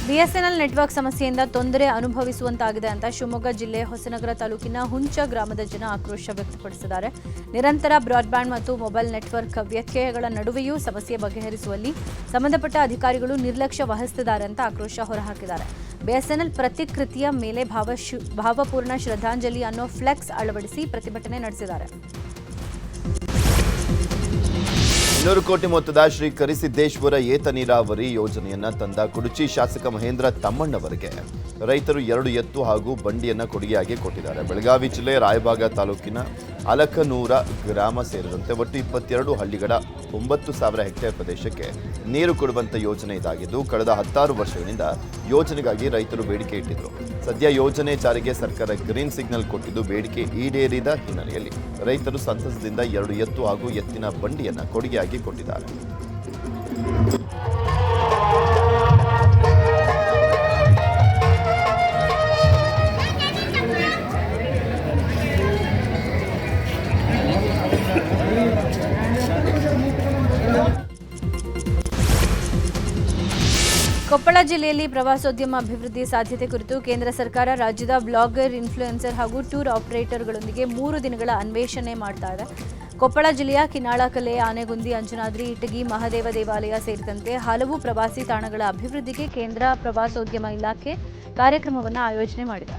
BSNL ನೆಟ್ವರ್ಕ್ ಸಮಸ್ಯೆಯಿಂದ ತೊಂದರೆ ಅನುಭವಿಸುವಂತಾಗಿದೆ ಅಂತ ಶಿವಮೊಗ್ಗ ಜಿಲ್ಲೆ ಹೊಸನಗರ ತಾಲೂಕಿನ ಹುಂಚ ಗ್ರಾಮದ ಜನ ಆಕ್ರೋಶ ವ್ಯಕ್ತಪಡಿಸಿದ್ದಾರೆ. ನಿರಂತರ ಬ್ರಾಡ್ಬ್ಯಾಂಡ್ ಮತ್ತು ಮೊಬೈಲ್ ನೆಟ್ವರ್ಕ್ ವ್ಯತ್ಯಯಗಳ ನಡುವೆಯೂ ಸಮಸ್ಯೆ ಬಗೆಹರಿಸುವಲ್ಲಿ ಸಂಬಂಧಪಟ್ಟ ಅಧಿಕಾರಿಗಳು ನಿರ್ಲಕ್ಷ್ಯ ವಹಿಸುತ್ತಿದ್ದಾರೆ ಅಂತ ಆಕ್ರೋಶ ಹೊರಹಾಕಿದ್ದಾರೆ. BSNL ಪ್ರತಿಕೃತಿಯ ಮೇಲೆ ಭಾವಪೂರ್ಣ ಶ್ರದ್ಧಾಂಜಲಿ ಅನ್ನೋ ಫ್ಲೆಕ್ಸ್ ಅಳವಡಿಸಿ ಪ್ರತಿಭಟನೆ ನಡೆಸಿದ್ದಾರೆ. 200 ಕೋಟಿ ಮೊತ್ತದ ಶ್ರೀ ಕರಿಸಿದ್ದೇಶ್ವರ ಏತ ನೀರಾವರಿ ಯೋಜನೆಯನ್ನ ತಂದ ಕುಡುಚಿ ಶಾಸಕ ಮಹೇಂದ್ರ ತಮ್ಮಣ್ಣವರಿಗೆ ರೈತರು 2 ಎತ್ತು ಹಾಗೂ ಬಂಡಿಯನ್ನ ಕೊಡುಗೆಯಾಗಿ ಕೊಟ್ಟಿದ್ದಾರೆ. ಬೆಳಗಾವಿ ಜಿಲ್ಲೆ ರಾಯಬಾಗ ತಾಲೂಕಿನ ಅಲಕನೂರ ಗ್ರಾಮ ಸೇರಿದಂತೆ ಒಟ್ಟು 22 ಹಳ್ಳಿಗಳ 9,000 ಹೆಕ್ಟೇರ್ ಪ್ರದೇಶಕ್ಕೆ ನೀರು ಕೊಡುವಂತ ಯೋಜನೆ ಇದಾಗಿದ್ದು, ಕಳೆದ 16 ವರ್ಷಗಳಿಂದ ಯೋಜನೆಗಾಗಿ ರೈತರು ಬೇಡಿಕೆ ಇಟ್ಟಿದ್ರು. ಸದ್ಯ ಯೋಜನೆ ಜಾರಿಗೆ ಸರ್ಕಾರ ಗ್ರೀನ್ ಸಿಗ್ನಲ್ ಕೊಟ್ಟಿದ್ದು, ಬೇಡಿಕೆ ಈಡೇರಿದ ಹಿನ್ನೆಲೆಯಲ್ಲಿ ರೈತರು ಸಂತಸದಿಂದ 2 ಎತ್ತು ಹಾಗೂ ಎತ್ತಿನ ಬಂಡಿಯನ್ನ ಕೊಡುಗೆಯಾಗಿ ಕೊಟ್ಟಿದ್ದಾರೆ. ಕೊಪ್ಪಳ ಜಿಲ್ಲೆಯಲ್ಲಿ ಪ್ರವಾಸೋದ್ಯಮ ಅಭಿವೃದ್ಧಿ ಸಾಧ್ಯತೆ ಕುರಿತು ಕೇಂದ್ರ ಸರ್ಕಾರ ರಾಜ್ಯದ ಬ್ಲಾಗರ್, ಇನ್ಫ್ಲೂಯೆನ್ಸರ್ ಹಾಗೂ ಟೂರ್ ಆಪರೇಟರ್ಗಳೊಂದಿಗೆ 3 ದಿನಗಳ ಅನ್ವೇಷಣೆ ಮಾಡ್ತಾ ಇದೆ. ಕೊಪ್ಪಳ ಜಿಲ್ಲೆಯ ಕಿನಾಳಕಲೆ, ಆನೆಗುಂದಿ, ಅಂಜನಾದ್ರಿ, ಇಟಗಿ, ಮಹಾದೇವ ದೇವಾಲಯ ಸೇರಿದಂತೆ ಹಲವು ಪ್ರವಾಸಿ ತಾಣಗಳ ಅಭಿವೃದ್ಧಿಗೆ ಕೇಂದ್ರ ಪ್ರವಾಸೋದ್ಯಮ ಇಲಾಖೆ ಕಾರ್ಯಕ್ರಮವನ್ನು ಆಯೋಜನೆ ಮಾಡಿದೆ.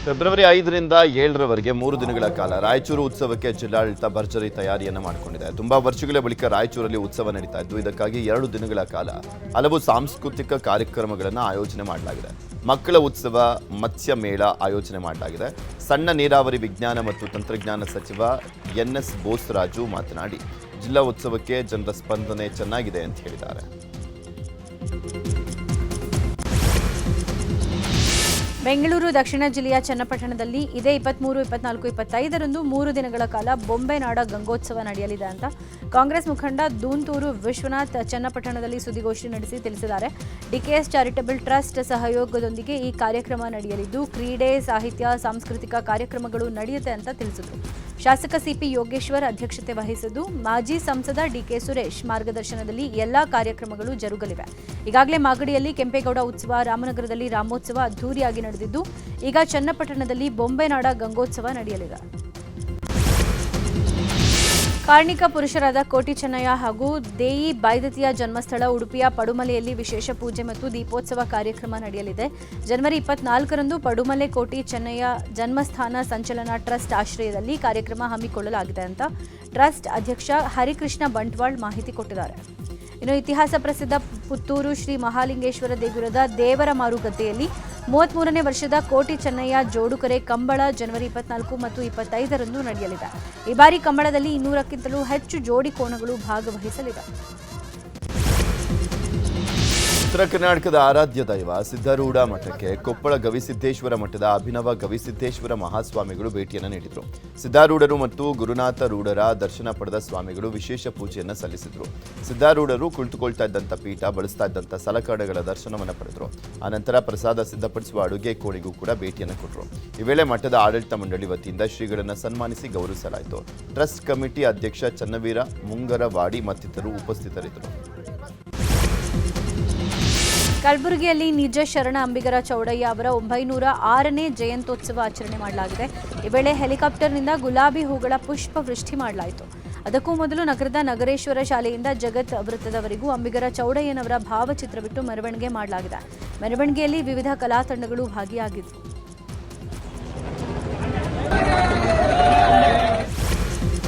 ಫೆಬ್ರವರಿ 5ರಿಂದ 7ರವರೆಗೆ 3 ದಿನಗಳ ಕಾಲ ರಾಯಚೂರು ಉತ್ಸವಕ್ಕೆ ಜಿಲ್ಲಾಡಳಿತ ಭರ್ಜರಿ ತಯಾರಿಯನ್ನು ಮಾಡಿಕೊಂಡಿದೆ. ತುಂಬಾ ವರ್ಷಗಳ ಬಳಿಕ ರಾಯಚೂರಲ್ಲಿ ಉತ್ಸವ ನಡೀತಾ ಇದ್ದು, ಇದಕ್ಕಾಗಿ 2 ದಿನಗಳ ಕಾಲ ಹಲವು ಸಾಂಸ್ಕೃತಿಕ ಕಾರ್ಯಕ್ರಮಗಳನ್ನು ಆಯೋಜನೆ ಮಾಡಲಾಗಿದೆ. ಮಕ್ಕಳ ಉತ್ಸವ, ಮತ್ಸ್ಯ ಮೇಳ ಆಯೋಜನೆ ಮಾಡಲಾಗಿದೆ. ಸಣ್ಣ ನೀರಾವರಿ ವಿಜ್ಞಾನ ಮತ್ತು ತಂತ್ರಜ್ಞಾನ ಸಚಿವ NS ಬೋಸರಾಜು ಮಾತನಾಡಿ, ಜಿಲ್ಲಾ ಉತ್ಸವಕ್ಕೆ ಜನರ ಸ್ಪಂದನೆ ಚೆನ್ನಾಗಿದೆ ಅಂತ ಹೇಳಿದ್ದಾರೆ. ಬೆಂಗಳೂರು ದಕ್ಷಿಣ ಜಿಲ್ಲೆಯ ಚನ್ನಪಟ್ಟಣದಲ್ಲಿ ಇದೇ 23, 24, 25ರಂದು 3 ದಿನಗಳ ಕಾಲ ಬೊಂಬೆ ನಾಡ ಗಂಗೋತ್ಸವ ನಡೆಯಲಿದೆ ಅಂತ ಕಾಂಗ್ರೆಸ್ ಮುಖಂಡ ದೂಂತೂರು ವಿಶ್ವನಾಥ್ ಚನ್ನಪಟ್ಟಣದಲ್ಲಿ ಸುದ್ದಿಗೋಷ್ಠಿ ನಡೆಸಿ ತಿಳಿಸಿದ್ದಾರೆ. DKS ಚಾರಿಟಬಲ್ ಟ್ರಸ್ಟ್ ಸಹಯೋಗದೊಂದಿಗೆ ಈ ಕಾರ್ಯಕ್ರಮ ನಡೆಯಲಿದ್ದು, ಕ್ರೀಡೆ, ಸಾಹಿತ್ಯ, ಸಾಂಸ್ಕೃತಿಕ ಕಾರ್ಯಕ್ರಮಗಳು ನಡೆಯುತ್ತೆ ಅಂತ ತಿಳಿಸಿದರು. ಶಾಸಕ ಸಿಪಿ ಯೋಗೇಶ್ವರ್ ಅಧ್ಯಕ್ಷತೆ ವಹಿಸಿದ್ದು ಮಾಜಿ ಸಂಸದ ಡಿಕೆ ಸುರೇಶ್ ಮಾರ್ಗದರ್ಶನದಲ್ಲಿ ಎಲ್ಲಾ ಕಾರ್ಯಕ್ರಮಗಳು ಜರುಗಲಿವೆ. ಈಗಾಗಲೇ ಮಾಗಡಿಯಲ್ಲಿ ಕೆಂಪೇಗೌಡ ಉತ್ಸವ, ರಾಮನಗರದಲ್ಲಿ ರಾಮೋತ್ಸವ ಅದ್ದೂರಿಯಾಗಿ ನಡೆದಿದ್ದು, ಈಗ ಚನ್ನಪಟ್ಟಣದಲ್ಲಿ ಬೊಂಬೆನಾಡ ಗಂಗೋತ್ಸವ ನಡೆಯಲಿದೆ. ಕಾರ್ಣಿಕ ಪುರುಷರಾದ ಕೋಟಿ ಚೆನ್ನಯ್ಯ ಹಾಗೂ ದೇಯಿ ಬೈದತಿಯ ಜನ್ಮಸ್ಥಳ ಉಡುಪಿಯ ಪಡುಮಲೆಯಲ್ಲಿ ವಿಶೇಷ ಪೂಜೆ ಮತ್ತು ದೀಪೋತ್ಸವ ಕಾರ್ಯಕ್ರಮ ನಡೆಯಲಿದೆ. ಜನವರಿ 24ರಂದು ಪಡುಮಲೆ ಕೋಟಿ ಚೆನ್ನಯ್ಯ ಜನ್ಮಸ್ಥಾನ ಸಂಚಲನ ಟ್ರಸ್ಟ್ ಆಶ್ರಯದಲ್ಲಿ ಕಾರ್ಯಕ್ರಮ ಹಮ್ಮಿಕೊಳ್ಳಲಾಗಿದೆ ಅಂತ ಟ್ರಸ್ಟ್ ಅಧ್ಯಕ್ಷ ಹರಿಕೃಷ್ಣ ಬಂಟ್ವಾಳ್ ಮಾಹಿತಿ ಕೊಟ್ಟಿದ್ದಾರೆ. ಇನ್ನು ಇತಿಹಾಸ ಪ್ರಸಿದ್ಧ ಪುತ್ತೂರು ಶ್ರೀ ಮಹಾಲಿಂಗೇಶ್ವರ ದೇಗುಲದ ದೇವರ ಮಾರುಗದ್ದೆಯಲ್ಲಿ 33ನೇ ವರ್ಷದ ಕೋಟಿ ಚೆನ್ನಯ್ಯ ಜೋಡುಕರೆ ಕಂಬಳ ಜನವರಿ 24 ಮತ್ತು 25ರಂದು ನಡೆಯಲಿದೆ. ಈ ಬಾರಿ ಕಂಬಳದಲ್ಲಿ 200ಕ್ಕಿಂತಲೂ ಹೆಚ್ಚು ಜೋಡಿ ಕೋಣಗಳು ಭಾಗವಹಿಸಲಿವೆ. ಉತ್ತರ ಕರ್ನಾಟಕದ ಆರಾಧ್ಯ ದೈವ ಸಿದ್ಧಾರೂಢ ಮಠಕ್ಕೆ ಕೊಪ್ಪಳ ಗವಿಸಿದ್ದೇಶ್ವರ ಮಠದ ಅಭಿನವ ಗವಿಸಿದ್ದೇಶ್ವರ ಮಹಾಸ್ವಾಮಿಗಳು ಭೇಟಿಯನ್ನು ನೀಡಿದರು. ಸಿದ್ಧಾರೂಢರು ಮತ್ತು ಗುರುನಾಥ ರೂಢರ ದರ್ಶನ ಪಡೆದ ಸ್ವಾಮಿಗಳು ವಿಶೇಷ ಪೂಜೆಯನ್ನು ಸಲ್ಲಿಸಿದರು. ಸಿದ್ಧಾರೂಢರು ಕುಳಿತುಕೊಳ್ತಾ ಇದ್ದಂಥ ಪೀಠ, ಬಳಸ್ತಾ ಇದ್ದಂಥ ಸಲಕರಣೆಗಳ ದರ್ಶನವನ್ನು ಪಡೆದರು. ಆನಂತರ ಪ್ರಸಾದ ಸಿದ್ಧಪಡಿಸುವ ಅಡುಗೆ ಕೋಣೆಗೂ ಕೂಡ ಭೇಟಿಯನ್ನು ಕೊಟ್ಟರು. ಈ ವೇಳೆ ಮಠದ ಆಡಳಿತ ಮಂಡಳಿ ವತಿಯಿಂದ ಶ್ರೀಗಳನ್ನು ಸನ್ಮಾನಿಸಿ ಗೌರವಿಸಲಾಯಿತು. ಟ್ರಸ್ಟ್ ಕಮಿಟಿ ಅಧ್ಯಕ್ಷ ಚನ್ನವೀರ ಮುಂಗರವಾಡಿ ಮತ್ತಿತರರು ಉಪಸ್ಥಿತರಿದ್ದರು. ಕಲಬುರಗಿಯಲ್ಲಿ ನಿಜ ಶರಣ ಅಂಬಿಗರ ಚೌಡಯ್ಯ ಅವರ 906ನೇ ಜಯಂತ್ಯೋತ್ಸವ ಆಚರಣೆ ಮಾಡಲಾಗಿದೆ. ಈ ವೇಳೆ ಹೆಲಿಕಾಪ್ಟರ್ನಿಂದ ಗುಲಾಬಿ ಹೂಗಳ ಪುಷ್ಪ ವೃಷ್ಟಿ ಮಾಡಲಾಯಿತು. ಅದಕ್ಕೂ ಮೊದಲು ನಗರದ ನಗರೇಶ್ವರ ಶಾಲೆಯಿಂದ ಜಗತ್ ವೃತ್ತದವರೆಗೂ ಅಂಬಿಗರ ಚೌಡಯ್ಯನವರ ಭಾವಚಿತ್ರವಿಟ್ಟು ಮೆರವಣಿಗೆ ಮಾಡಲಾಗಿದೆ. ಮೆರವಣಿಗೆಯಲ್ಲಿ ವಿವಿಧ ಕಲಾ ತಂಡಗಳು ಭಾಗಿಯಾಗಿದ್ದವು.